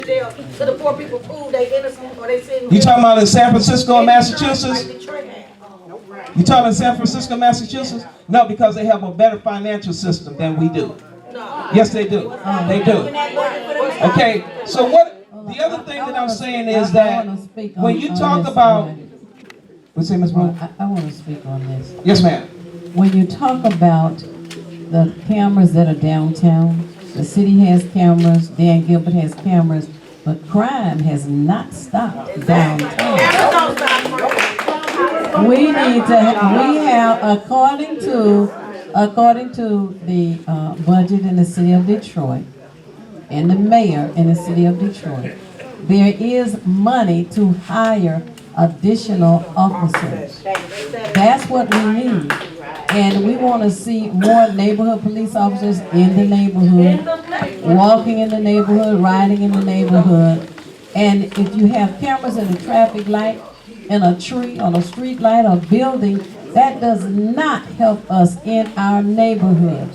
jail so the poor people prove they innocent or they sin. You talking about in San Francisco and Massachusetts? You talking in San Francisco, Massachusetts? No, because they have a better financial system than we do. Yes, they do. They do. Okay, so what? The other thing that I'm saying is that when you talk about, what's your name, Ms. Brown? I want to speak on this. Yes, ma'am. When you talk about the cameras that are downtown, the city has cameras, Dan Gilbert has cameras, but crime has not stopped downtown. We have, according to the budget in the city of Detroit and the mayor in the city of Detroit, there is money to hire additional officers. That's what we need. And we want to see more neighborhood police officers in the neighborhood, walking in the neighborhood, riding in the neighborhood. And if you have cameras in a traffic light, in a tree, on a street light, or building, that does not help us in our neighborhood.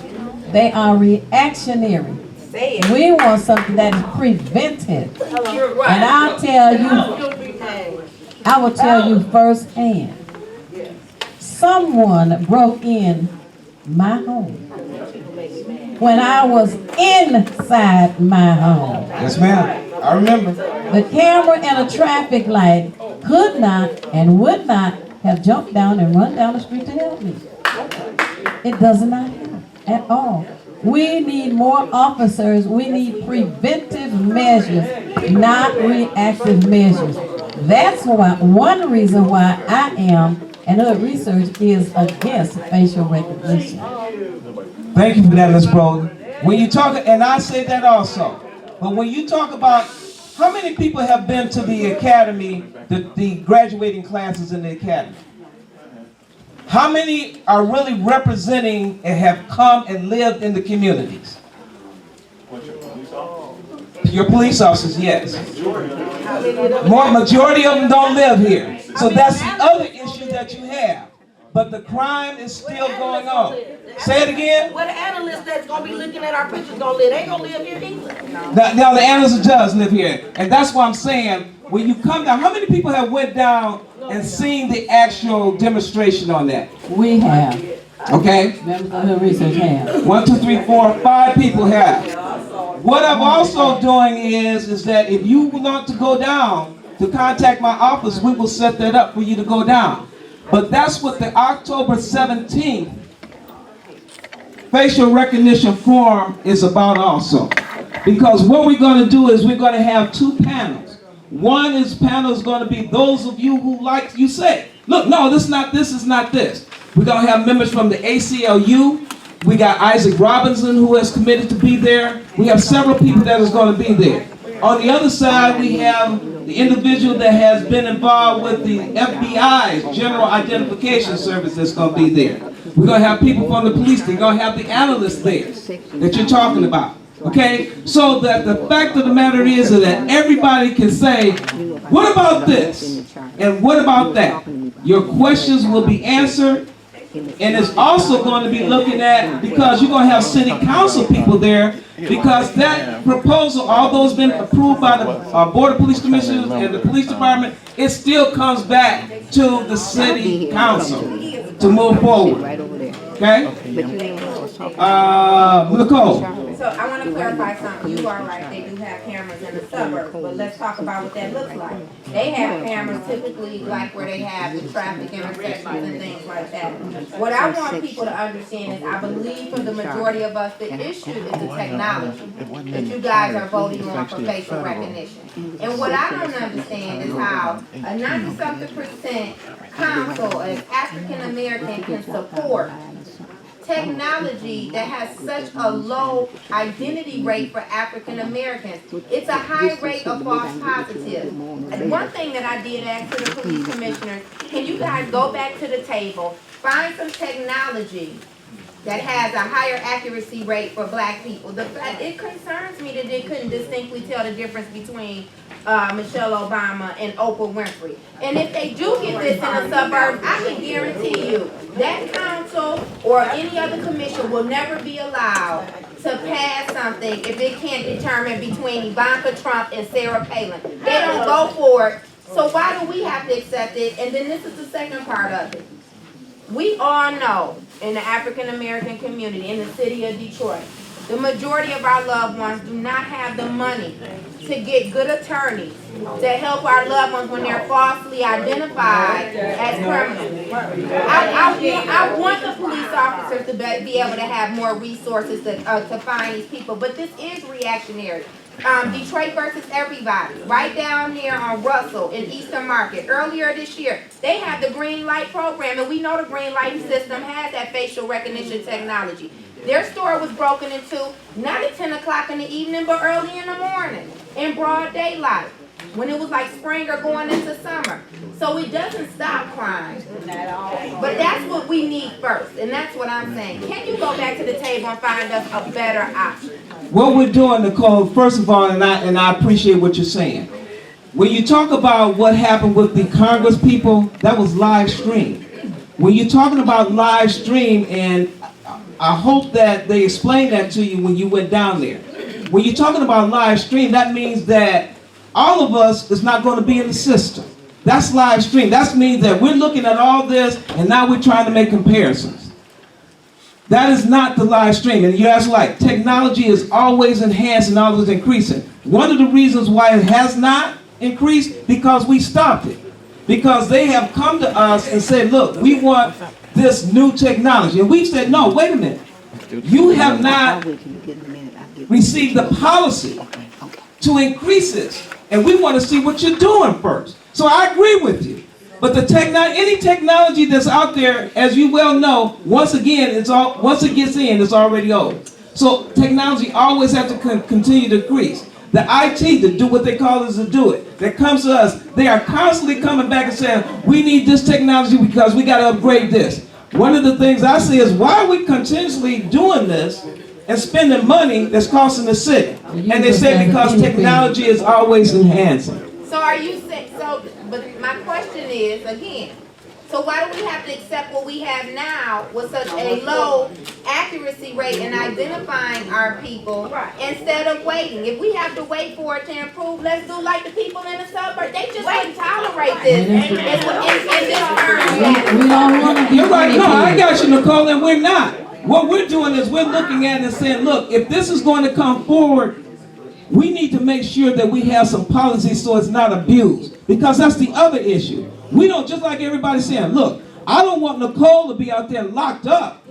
They are reactionary. We want something that is preventive. And I will tell you firsthand. Someone broke in my home when I was inside my home. Yes, ma'am. I remember. The camera and a traffic light could not and would not have jumped down and run down the street to help me. It does not help at all. We need more officers. We need preventive measures, not reactive measures. That's one reason why I am, and other research is against facial recognition. Thank you for that, Ms. Broden. When you talk, and I say that also, but when you talk about how many people have been to the academy, the graduating classes in the academy? How many are really representing and have come and lived in the communities? Your police officers, yes. Majority of them don't live here. So that's the other issue that you have. But the crime is still going on. Say it again. Well, the analyst that's going to be looking at our pictures don't live. They ain't going to live here either. Now the analyst does live here. And that's why I'm saying, when you come down, how many people have went down and seen the actual demonstration on that? We have. Okay? Members of the research have. 1, 2, 3, 4, 5 people have. What I'm also doing is that if you want to go down to contact my office, we will set that up for you to go down. But that's what the October 17th facial recognition forum is about also. Because what we're going to do is we're going to have 2 panels. One panel is going to be those of you who, like you say, look, no, this is not this. We're going to have members from the ACLU. We got Isaac Robinson, who has committed to be there. We have several people that is going to be there. On the other side, we have the individual that has been involved with the FBI's General Identification Service that's going to be there. We're going to have people from the police. They're going to have the analysts there that you're talking about. Okay? So that the fact of the matter is that everybody can say, what about this? And what about that? Your questions will be answered. And it's also going to be looking at, because you're going to have city council people there, because that proposal, although it's been approved by the Board of Police Commissioners and the police department, it still comes back to the city council to move forward. Okay? Nicole. So I want to clarify something. You are right. They do have cameras in the suburbs, but let's talk about what that looks like. They have cameras typically like where they have the traffic intersections and things like that. What I want people to understand is I believe for the majority of us, the issue is the technology that you guys are voting on for facial recognition. And what I don't understand is how a 90-something% council as African American can support technology that has such a low identity rate for African Americans. It's a high rate of false positives. And one thing that I did ask to the police commissioners, can you guys go back to the table, find some technology that has a higher accuracy rate for black people? It concerns me that they couldn't distinctly tell the difference between Michelle Obama and Oprah Winfrey. And if they do get this in the suburbs, I can guarantee you that council or any other commission will never be allowed to pass something if it can't determine between Ivanka Trump and Sarah Palin. They don't go for it, so why do we have to accept it? And then this is the second part of it. We all know in the African American community in the city of Detroit, the majority of our loved ones do not have the money to get good attorneys to help our loved ones when they're falsely identified as criminals. I want the police officers to be able to have more resources to find these people, but this is reactionary. Detroit versus everybody, right down here on Russell in Eastern Market. Earlier this year, they have the green light program, and we know the green light system has that facial recognition technology. Their store was broken into, not at 10 o'clock in the evening, but early in the morning, in broad daylight, when it was like spring or going into summer. So it doesn't stop crime. But that's what we need first, and that's what I'm saying. Can you go back to the table and find us a better option? What we're doing, Nicole, first of all, and I appreciate what you're saying. When you talk about what happened with the Congress people, that was live stream. When you're talking about live stream, and I hope that they explained that to you when you went down there. When you're talking about live stream, that means that all of us is not going to be in the system. That's live stream. That means that we're looking at all this, and now we're trying to make comparisons. That is not the live stream. And you're asking, like, technology is always enhanced and always increasing. One of the reasons why it has not increased, because we stopped it. Because they have come to us and said, look, we want this new technology. And we've said, no, wait a minute. You have not received the policy to increase this. And we want to see what you're doing first. So I agree with you. But any technology that's out there, as you well know, once it gets in, it's already old. So technology always has to continue to increase. The IT, to do what they call us to do it, that comes to us, they are constantly coming back and saying, we need this technology because we got to upgrade this. One of the things I see is, why are we continuously doing this and spending money that's costing the city? And they say because technology is always enhancing. So are you saying, but my question is, again, so why do we have to accept what we have now with such a low accuracy rate in identifying our people instead of waiting? If we have to wait for it to improve, let's do like the people in the suburbs. They just wouldn't tolerate this in this current. We don't want to be. You're right. No, I got you, Nicole, and we're not. What we're doing is we're looking at it and saying, look, if this is going to come forward, we need to make sure that we have some policies so it's not abused. Because that's the other issue. We don't, just like everybody's saying, look, I don't want Nicole to be out there locked up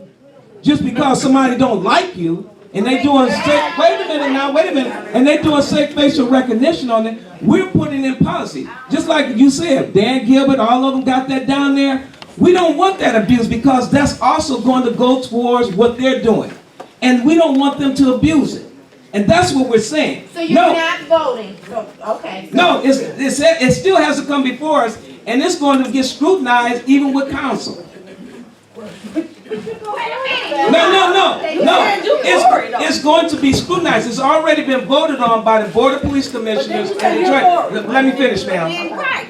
just because somebody don't like you and they doing wait a minute, and they doing safe facial recognition on it. We're putting in policy. Just like you said, Dan Gilbert, all of them got that down there. We don't want that abuse because that's also going to go towards what they're doing. And we don't want them to abuse it. And that's what we're saying. So you're not voting. So, okay. No, it still has to come before us, and it's going to get scrutinized even with council. No. It's going to be scrutinized. It's already been voted on by the Board of Police Commissioners. Let me finish now.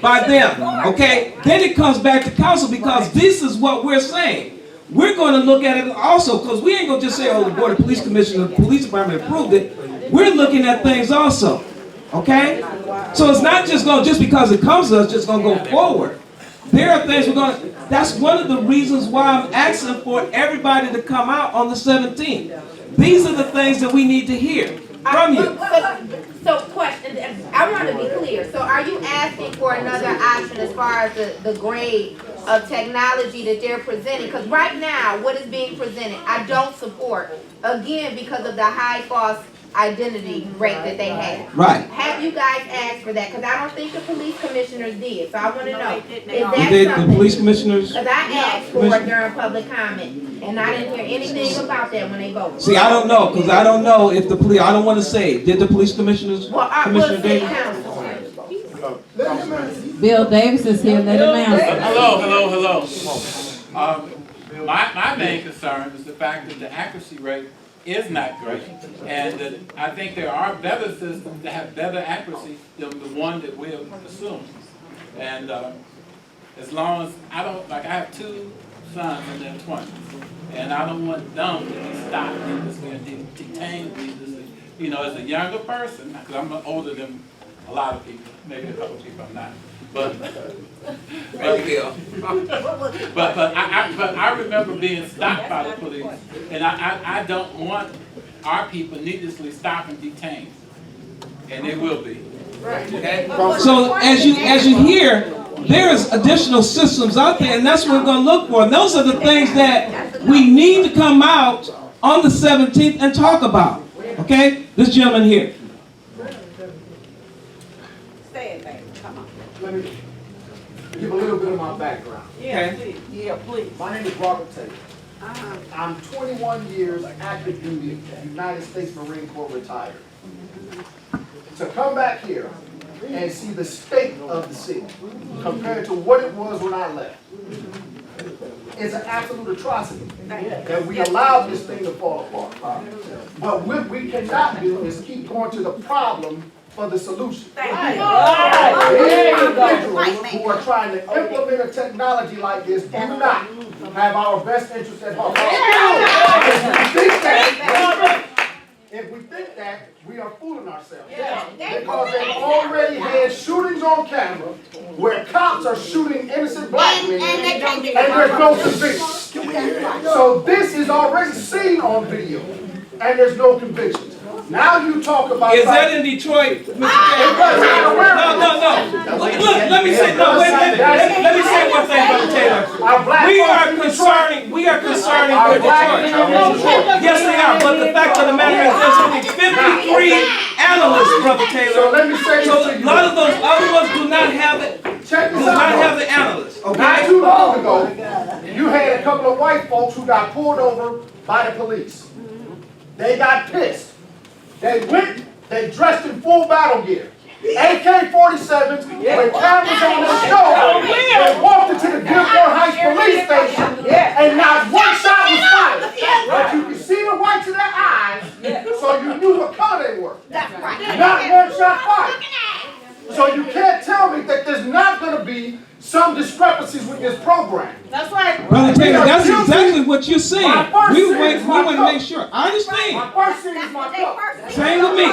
By them, okay? Then it comes back to council because this is what we're saying. We're going to look at it also because we ain't going to just say, oh, the Board of Police Commissioners, the police department approved it. We're looking at things also, okay? So it's not just because it comes to us, just going to go forward. There are things that's one of the reasons why I'm asking for everybody to come out on the 17th. These are the things that we need to hear from you. So question, I want to be clear. So are you asking for another option as far as the grade of technology that they're presenting? Because right now, what is being presented, I don't support, again, because of the high false identity rate that they have. Right. Have you guys asked for that? Because I don't think the police commissioners did. So I want to know, is that Did something? the police commissioners? Because I asked for it during public comment, and I didn't hear anything about that when they voted. See, I don't know, because I don't know if the police, I don't want to say, did the police commissioners? Well, Commissioner city Davis? council. Bill Davis is here. Let him answer. Hello. My main concern is the fact that the accuracy rate is not great, and that I think there are better systems that have better accuracy than the one that we're assuming. And as long as I have two sons in their 20s. And I don't want them to be stopped needlessly and detained needlessly. You know, as a younger person, because I'm older than a lot of people, maybe a couple of people I'm not. But I remember being stopped by the police, and I don't want our people needlessly stopped and detained, and they will be. Okay? So as you hear, there's additional systems out there, and that's what we're going to look for. And those are the things that we need to come out on the 17th and talk about. Okay? This gentleman here. Let me give a little bit of my background. Okay. Yeah, please. My name is Robert Taylor. I'm 21 years active duty United States Marine Corps retired. To come back here and see the state of the city compared to what it was when I left is an absolute atrocity that we allowed this thing to fall apart. But what we cannot do is keep going to the problem for the solution. Individuals who are trying to implement a technology like this do not have our best interest at heart. If we think that, we are fooling ourselves. Because they've already had shootings on camera where cops are shooting innocent black men and there's no conviction. So this is already seen on video and there's no convictions. Now you talk about... Is that in Detroit, Mr. Taylor? No. Look, let me say, no, wait a minute. Let me say one thing, Brother Taylor. We are concerning with Detroit. Yes, they are, but the fact of the matter is there's only 53 analysts, Brother Taylor. So let me say this So to a you. lot of those other ones do not have it. Check this Do not have out. the analysts, Not okay? too long ago, you had a couple of white folks who got pulled over by the police. They got pissed. They went, they dressed in full battle gear. AK-47s with cameras on the show. They walked into the Dearborn Heights police station and not one shot was fired. But you could see the whites in their eyes, so you knew what color they were. Not one shot fired. So you can't tell me that there's not going to be some discrepancies with this program. That's right. Brother Taylor, that's exactly what you're saying. My first We thing want is my to cup. make sure. I understand. My first thing is my cup. Same with me.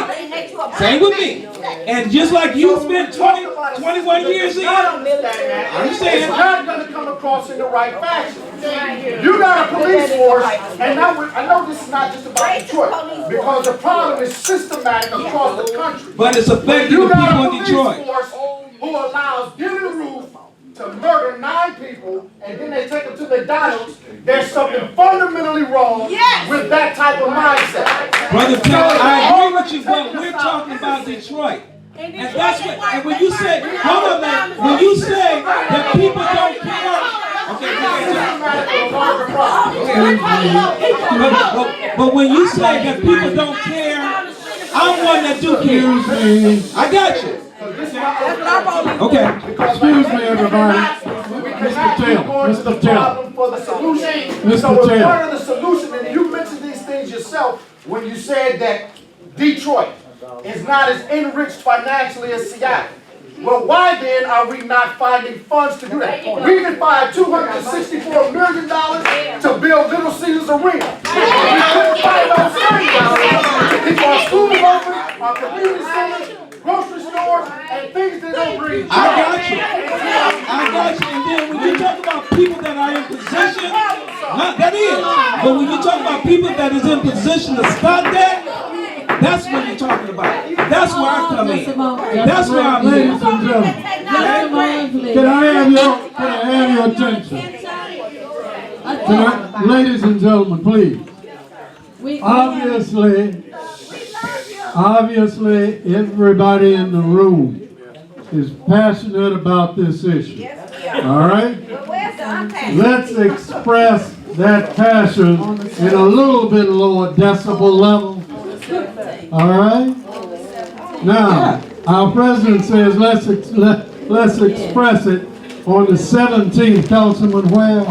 Same with me. And just like you spent 21 years in, I understand. It's not going to come across in the right fashion. You got a police force, and now I know this is not just about Detroit, because the problem is systematic across the country. but it's affecting You the got people a in police Detroit. force who allows Dylan Roof to murder 9 people, and then they take them to McDonald's. There's something fundamentally wrong with that type of mindset. Brother Taylor, I agree with you, but we're talking about Detroit. And that's what, and when you say, hold on man, when you say that people don't care, but when you say that people don't care, I'm one that do care. I got you. Okay. Excuse me, everybody. Mr. Taylor. For the solution. So as part of the solution, and you mentioned these things yourself when you said that Detroit is not as enriched financially as Seattle. Well, why then are we not finding funds to do that? We can find $264 million to build Little Caesars Arena. We couldn't find those $30 to keep our schools open, our community centers, grocery stores, and things that don't bring joy. I got you. And then when you talk about people that are in position, that is. But when you talk about people that is in position to stop that, that's what you're talking about. That's where I come in. That's where I'm Ladies at. and gentlemen, can I have your attention? Ladies and gentlemen, please. Obviously, everybody in the room is passionate about this issue. All right? Let's express that passion in a little bit lower decibel level. All right? Now, our president says let's express it on the 17th, Councilman Ware.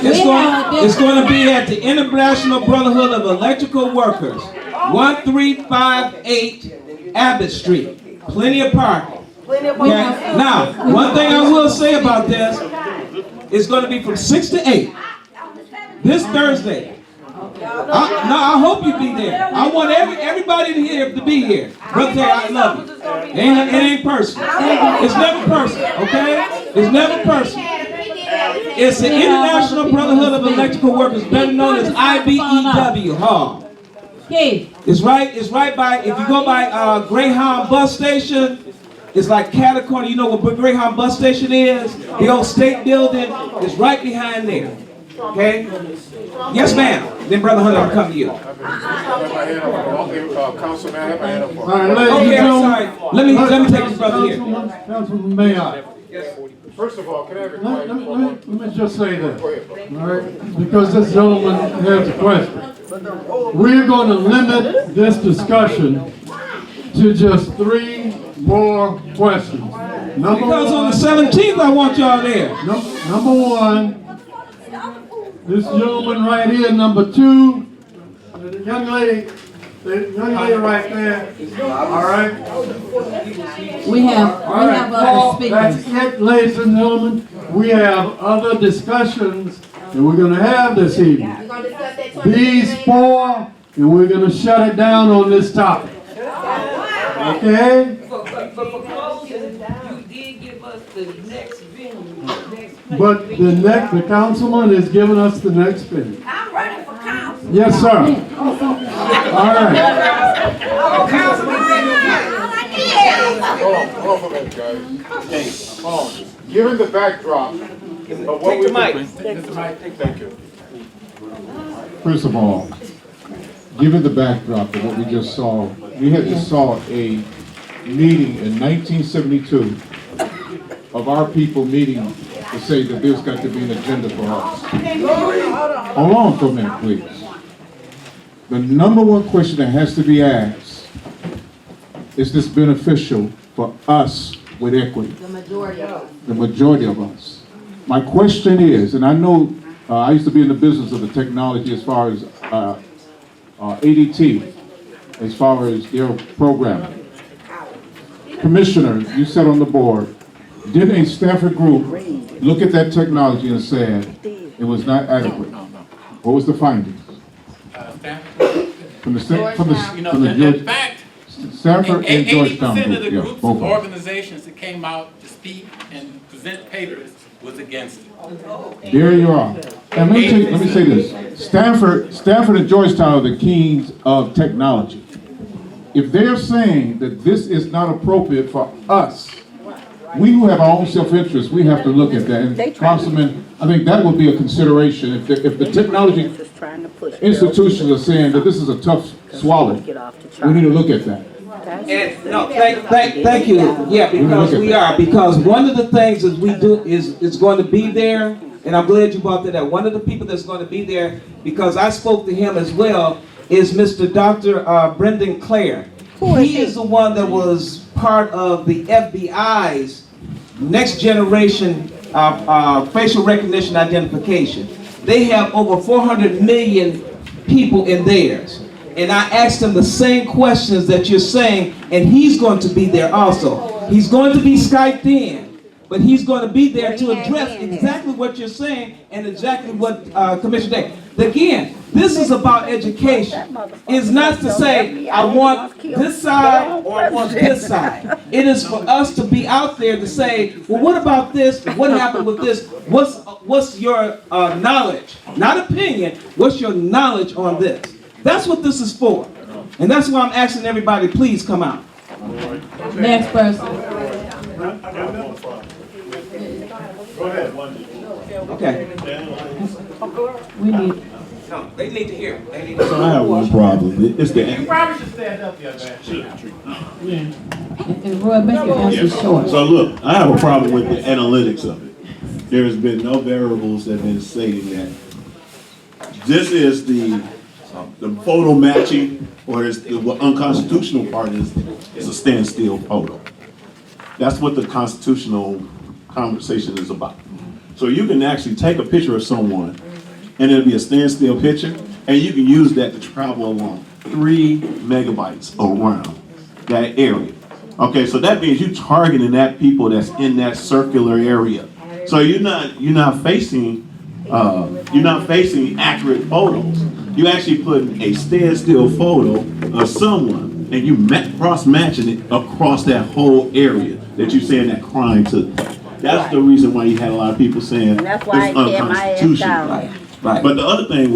It's going to be at the International Brotherhood of Electrical Workers, 1358 Abbott Street. Plenty of parking. Okay? Now, one thing I will say about this, it's going to be from 6 to 8. This Thursday. I hope you be there. I want everybody here to be here. Brother Terry, I love you. It ain't personal. It's never personal, okay? It's never personal. It's the International Brotherhood of Electrical Workers, better known as IBEW. Keith, It's right by, if you go by Greyhound bus station, it's like catty corner. You know what Greyhound bus station is? The old state building is right behind there. Okay? Yes, ma'am. Then Brother Hunter, I'll come to you. Councilman, I have my hand up. All right, Okay, I'm sorry. Let me take this brother here. Councilman, may I? First of all, can I have a Let me just say this, all right? Because this gentleman has a question. We're going to limit this discussion to just 3 more questions. Because on the 17th, I want y'all there. Number 1, this gentleman right here. Number 2, the young lady right there. All right. we have other That's speakers. it, ladies and gentlemen. We have other discussions that we're going to have this evening. We're gonna discuss that 20 These million. 4, and we're going to shut it down on this topic. Okay? But for closing, you did give us the next venue, But the councilman is giving us the next thing. I'm running for council. Yes, sir. All right. Hold on for a minute, guys. Hold on. Given the backdrop of what we... Thank you. First of all, given the backdrop of what we just saw, we had just saw a meeting in 1972 of our people meeting to say that there's got to be an agenda for us. Hold on for a minute, please. The number one question that has to be asked, is this beneficial for us with equity? The majority of us. The majority of us. My question is, and I know I used to be in the business of the technology as far as ADT, as far as their programming. Commissioner, you sat on the board. Did a Stanford group look at that technology and said it was not adequate? What was the findings? From the In fact, Stanford and Georgetown 80% of the group, yeah, groups, both of them. organizations that came out to speak and present papers was against it. There you are. And let me say this. Stanford and Georgetown are the kings of technology. If they're saying that this is not appropriate for us, we who have our own self-interest, we have to look at that. And Councilman, I think that would be a consideration. If the technology institutions are saying that this is a tough swallow, we need to look at that. And no, thank you. Yeah, because we are. Because one of the things that we do is going to be there, and I'm glad you brought that up. One of the people that's going to be there, because I spoke to him as well, is Mr. Dr. Brendan Clare. He is the one that was part of the FBI's next generation facial recognition identification. They have over 400 million people in theirs. And I asked him the same questions that you're saying, and he's going to be there also. He's going to be Skyped in, but he's going to be there to address exactly what you're saying and exactly what Commissioner Day. Again, this is about education. It's not to say, I want this side or I want this side. It is for us to be out there to say, well, what about this? What happened with this? What's your knowledge? Not opinion. What's your knowledge on this? That's what this is for. And that's why I'm asking everybody, please come out. Next person. Okay. We need, No, they need to hear. They need So I have one problem. It's the Probably should stand up, young man. and Roy, make your answer short. So look, I have a problem with the analytics of it. There's been no variables that have been stating that this is the photo matching, or is the unconstitutional part is a standstill photo. That's what the constitutional conversation is about. So you can actually take a picture of someone, and it'll be a standstill picture, and you can use that to travel along 3 megabytes around that area. Okay, so that means you're targeting that people that's in that circular area. So you're not facing you're not facing accurate photos. You actually putting a standstill photo of someone and you cross-matching it across that whole area that you're saying that crime took. That's the reason why you had a lot of people saying That's why it's I kept my ass unconstitutional. down. Right. But the other thing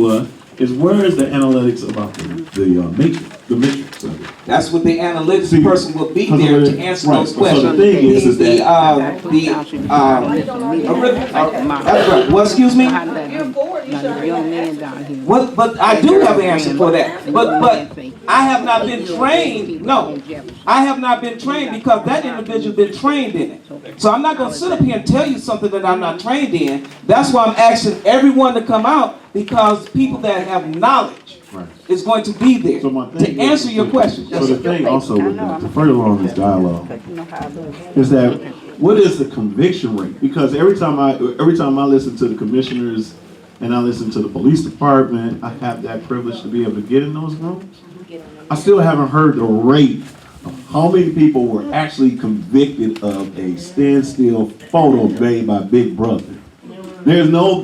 is where is the analytics about the matrix of it? That's what the analytics See, person will be because there of to the- answer right, those so questions. the thing is that- Well, excuse me? Young man down here. Well, but I do have an answer for that. But I have not been trained. No, I have not been trained because that individual been trained in it. So I'm not going to sit up here and tell you something that I'm not trained in. That's why I'm asking everyone to come out, because people that have knowledge Right. is going to be there So my to thing answer is- your questions. So the thing also with that, to further along this dialogue, is that what is the conviction rate? Because every time I listen to the commissioners and I listen to the police department, I have that privilege to be able to get in those rooms. I still haven't heard the rate of how many people were actually convicted of a standstill photo made by Big Brother. There's no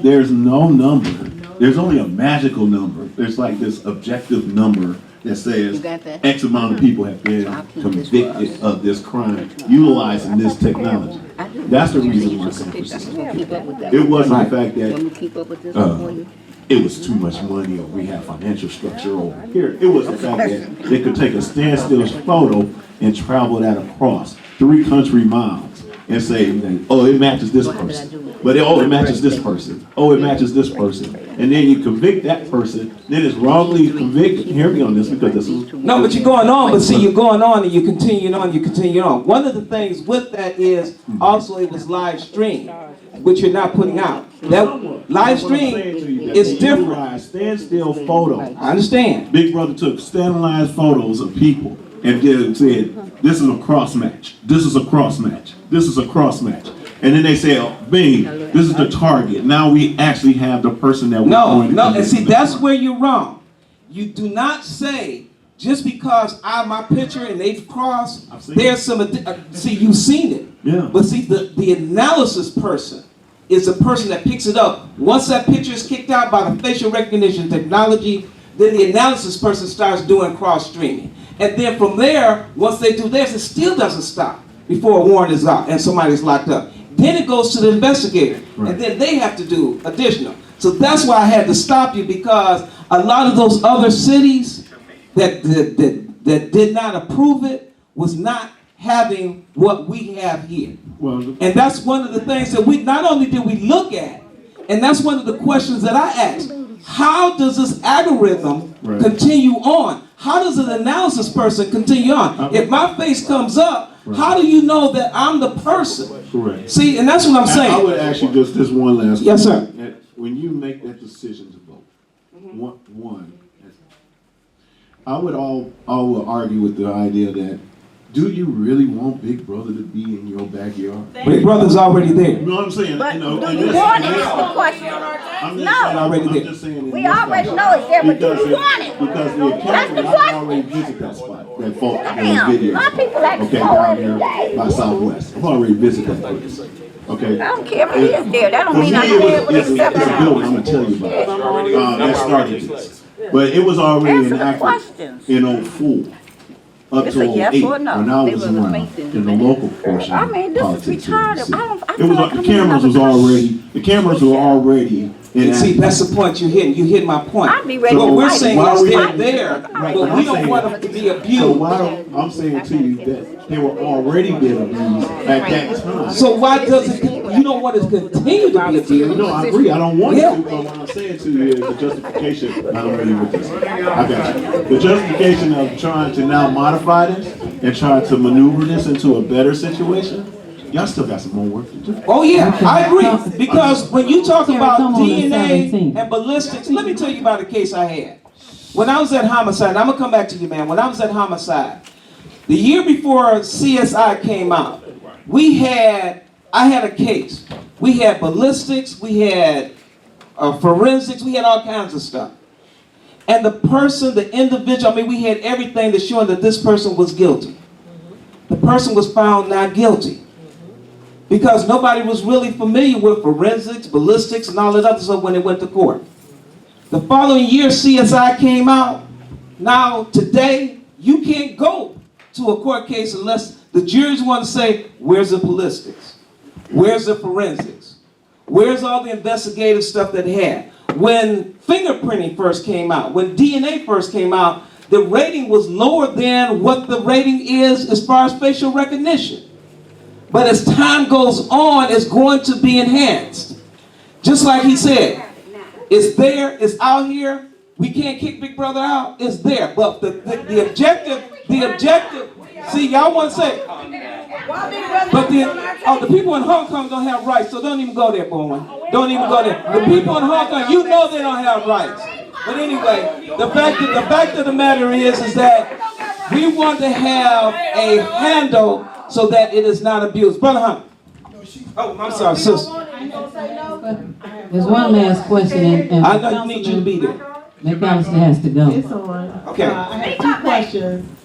number. There's only a magical number. There's like this objective number that says X amount of people have been convicted of this crime utilizing this technology. That's the reason why San Francisco. It wasn't the fact that it was too much money or we have financial structure over here. It was the fact that they could take a standstill photo and travel that across 3 country miles and say, oh, it matches this person. But it matches this person. Oh, it matches this person. And then you convict that person, then it's wrongly convicted. Hear me on this, because this is... No, but you're going on, but see, you're going on and you continue on. One of the things with that is also it was live streamed, which you're not putting out. That live stream is different. Standstill photos. I understand. Big Brother took standardized photos of people and then said, this is a cross match. This is a cross match. This is a cross match. And then they say, oh, bing, this is the target. Now we actually have the person that we're going to and see, that's where you're wrong. You do not say, just because my picture and they've crossed, there's some, see, you've seen it. Yeah. But see, the analysis person is the person that picks it up. Once that picture is kicked out by the facial recognition technology, then the analysis person starts doing cross streaming. And then from there, once they do theirs, it still doesn't stop before a warrant is out and somebody's locked up. Then it goes to the investigator, and then they have to do additional. So that's why I had to stop you, because a lot of those other cities that did not approve it was not having what we have here. Well, and that's one of the things that we not only did we look at, and that's one of the questions that I asked. How does this algorithm continue on? How does an analysis person continue on? If my face comes up, how do you know that I'm the person? Correct. See, and that's what I'm saying. I would ask you just this one last Yes, sir. When you make that decision to vote, I would argue with the idea that, do you really want Big Brother to be in your backyard? Big Brother's already there. You know what I'm saying? But You know, do and you this- want it? and this- That's the question. I'm just No. saying, Already I'm there. just saying in We this already spot. know it's there, but do Because you want it? Because the That's the academy, I question. already visited that spot, that photo, Damn, those videos. my people like to Okay, go down every here day. by Southwest. I've already visited that place. Okay? I don't care if it is there. That don't For me, mean I'm it there was, with it's a a separate building, I'm gonna tell you about it. That started this. But it was already Answer the enacted questions. in 04. Up It's to a yes 08, or no. when I They was was around fainting in the local portion I of mean, this is politics here in the retarded. city. I It was, the cameras was already See, that's the point you're hitting. You hit my point. I'd be ready What to we're fight. saying Why is we- they're there, Right, but but we I'm don't saying- want them to be So abused. I'm saying to you that they were already being abused at that time. So why does it, you don't want it to continue to be abused? No, I agree. I don't want Yeah. to, but what I'm saying to you is the justification. I'm ready with this. I got you. The justification of trying to now modify this and trying to maneuver this into a better situation. Y'all still got some more work to do. Oh yeah, I agree. Because when you talk about Come on, the DNA 17th. and ballistics, let me tell you about a case I had. When I was at Homicide, I'm gonna come back to you, man. When I was at Homicide, the year before CSI came out, I had a case. We had ballistics, we had forensics, we had all kinds of stuff. And the person, the individual, we had everything to show that this person was guilty. The person was found not guilty. because nobody was really familiar with forensics, ballistics, and all that other stuff when they went to court. The following year, CSI came out. Now, today, you can't go to a court case unless the juries want to say, where's the ballistics? Where's the forensics? Where's all the investigative stuff that they had? When fingerprinting first came out, when DNA first came out, the rating was lower than what the rating is as far as facial recognition. But as time goes on, it's going to be enhanced. Just like he said, it's there, it's out here. We can't kick Big Brother out. It's there. But the objective, see, y'all want to say, but the people in Hong Kong don't have rights, so don't even go there, boy. Don't even go there. The people in Hong Kong, you know they don't have rights. But anyway, the fact of the matter is that we want to have a handle so that it is not abused. Brother Hunt. Oh, I'm sorry, sister. There's one last question, and I know you need you to be there. McAllister has to go. It's on. Okay. I have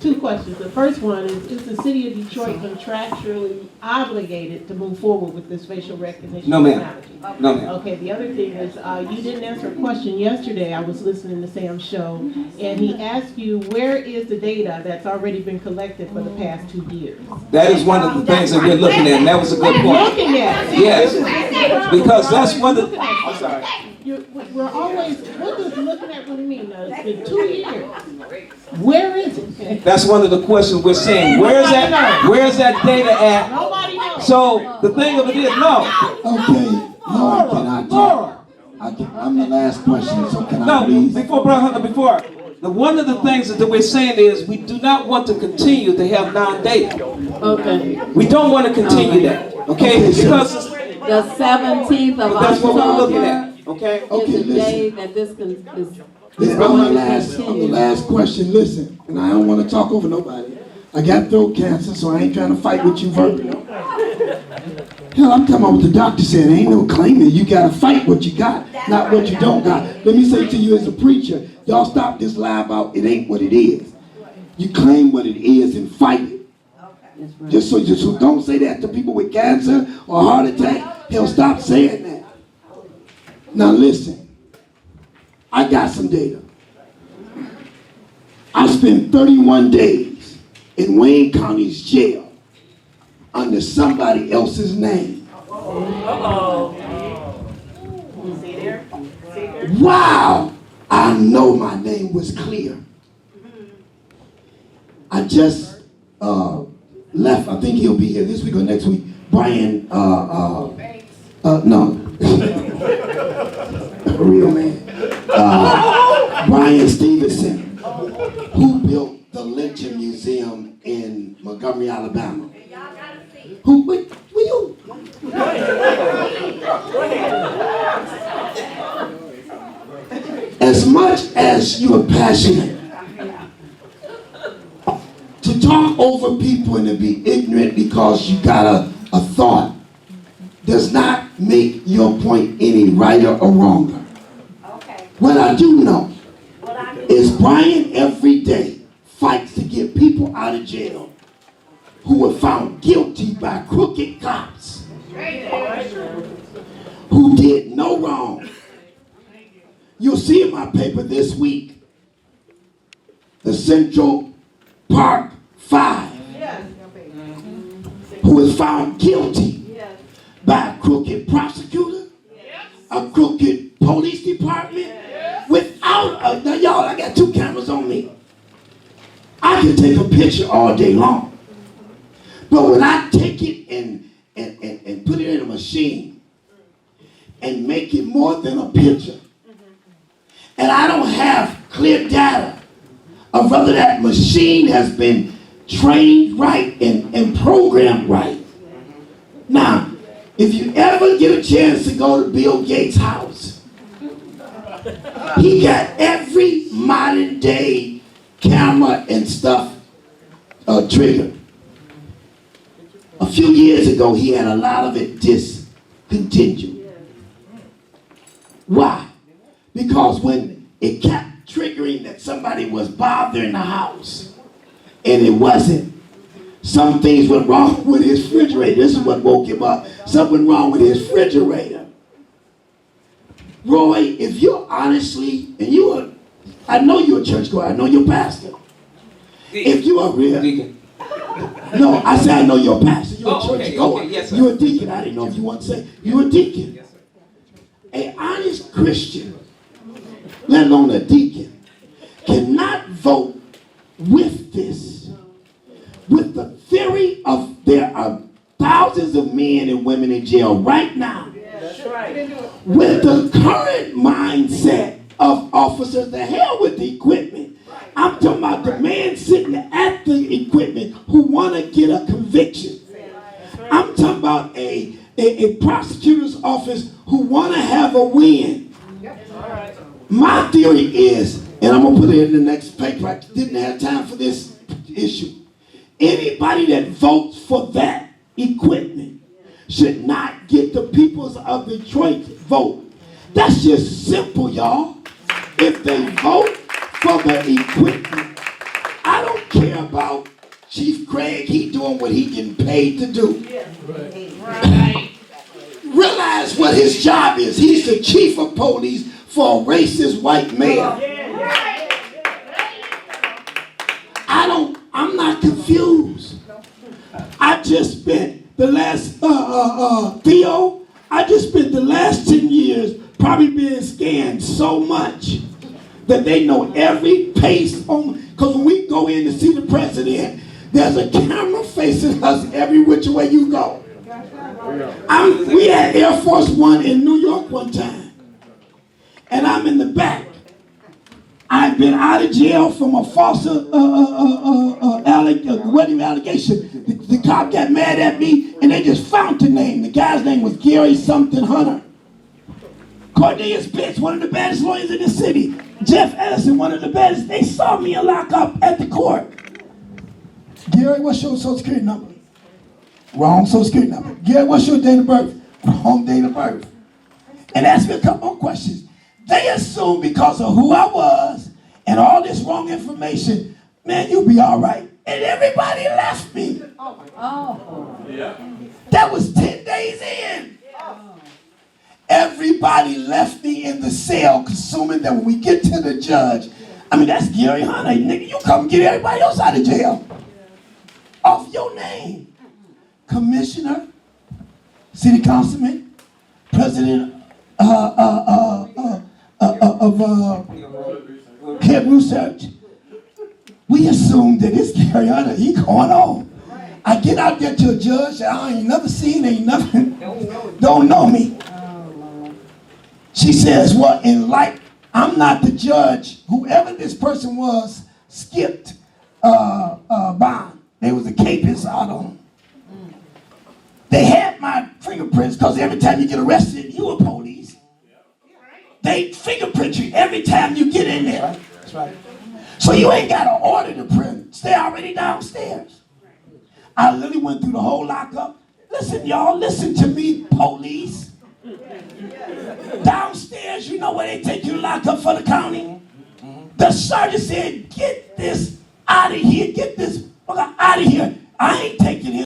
two questions. The first one is the city of Detroit contractually obligated to move forward with this facial recognition No, ma'am. technology? No, ma'am. Okay, the other thing is, you didn't answer a question yesterday. I was listening to Sam's show, and he asked you, where is the data that's already been collected for the past 2 years? That is one of the things that we're looking at, and that was a good point. Looking at it. Yes, because that's one of the, I'm sorry. We're always, what does looking at really mean? It's been 2 years. Where is it? That's one of the questions we're saying. Where's that data at? Nobody knows. So the thing of it is, no. Okay, Laura, can I talk? I'm the last question, so can I No, please? before Brother Hunter, one of the things that we're saying is we do not want to continue to have non-data. Okay. We don't want to continue that, okay? Because The 17th of that's what we're looking October at, okay? is the day that this is I'm going the to continue. last question. Listen, and I don't want to talk over nobody. I got throat cancer, so I ain't trying to fight with you verbally. Hell, I'm talking about what the doctor said. Ain't no claiming. You got to fight what you got, not what you don't got. Let me say to you as a preacher, y'all stop this lie about it ain't what it is. You claim what it is and fight it. Just so don't say that to people with cancer or heart attack. Hell, stop saying that. Now listen, I got some data. I spent 31 days in Wayne County's jail under somebody else's name. Wow! I know my name was clear. I just left. I think he'll be here this week or next week. Brian, no. A real man. Brian Stevenson, who built the Lynching Museum in Montgomery, Alabama. Who, will you? As much as you are passionate to talk over people and to be ignorant because you got a thought does not make your point any righter or wronger. What I do know is Brian every day fights to get people out of jail who were found guilty by crooked cops who did no wrong. You'll see in my paper this week, the Central Park 5, who was found guilty by a crooked prosecutor, a crooked police department, without now y'all, I got 2 cameras on me. I can take a picture all day long. But when I take it and put it in a machine and make it more than a picture, and I don't have clear data of whether that machine has been trained right and programmed right. Now, if you ever get a chance to go to Bill Gates' house, he got every modern day camera and stuff triggered. A few years ago, he had a lot of it discontinued. Why? Because when it kept triggering that somebody was bothering the house, and it wasn't, Some things went wrong with his refrigerator. This is what woke him up. Something wrong with his refrigerator. Roy, if you're honestly, and I know you're a churchgoer, I know you're a pastor. If you are real, no, I say I know you're a pastor. You're a churchgoer. Okay, yes, sir. You're a deacon. I didn't know if you want to say you're a deacon. Yes, sir. An honest Christian, let alone a deacon, cannot vote with this, with the theory of there are thousands of men and women in jail right now. That's right. With the current mindset of officers, the hell with the equipment. I'm talking about the man sitting at the equipment who want to get a conviction. I'm talking about a prosecutor's office who want to have a win. My theory is, and I'm going to put it in the next paper, I didn't have time for this issue. Anybody that votes for that equipment should not get the peoples of Detroit vote. That's just simple, y'all. If they vote for the equipment, I don't care about Chief Craig, he doing what he getting paid to do. Right. Realize what his job is. He's the chief of police for a racist white mayor. I'm not confused. I just spent the last, Theo, I just spent the last 10 years probably being scanned so much that they know every pace on, because when we go in to see the president, there's a camera facing us every which way you go. We had Air Force One in New York one time, and I'm in the back. I've been out of jail from a false wedding allegation. The cop got mad at me, and they just found the name. The guy's name was Gary something Hunter. Cornelius Pitts, one of the baddest lawyers in the city. Jeff Edison, one of the baddest. They saw me in lockup at the court. Gary, what's your social security number? Wrong social security number. Gary, what's your date of birth? Wrong date of birth. And asked me a couple more questions. They assumed because of who I was and all this wrong information, man, you'll be all right. And everybody left me. That was 10 days in. Everybody left me in the cell, assuming that when we get to the judge, I mean, that's Gary Hunter. Nigga, you come get everybody else out of jail. Off your name. Commissioner, city councilman, president of head research. We assumed that this Gary Hunter, he going on. I get out there to a judge that I ain't never seen, ain't nothing, don't know me. She says, well, in light, I'm not the judge. Whoever this person was skipped bond. There was a capers out on them. They had my fingerprints because every time you get arrested, you a police. They fingerprint you every time you get in there. That's right. So you ain't got to order the print. Stay already downstairs. I literally went through the whole lockup. Listen, y'all, listen to me, police. Downstairs, you know where they take you to lock up for the county? The sergeant said, get this out of here. Get this out of here. I ain't taking it.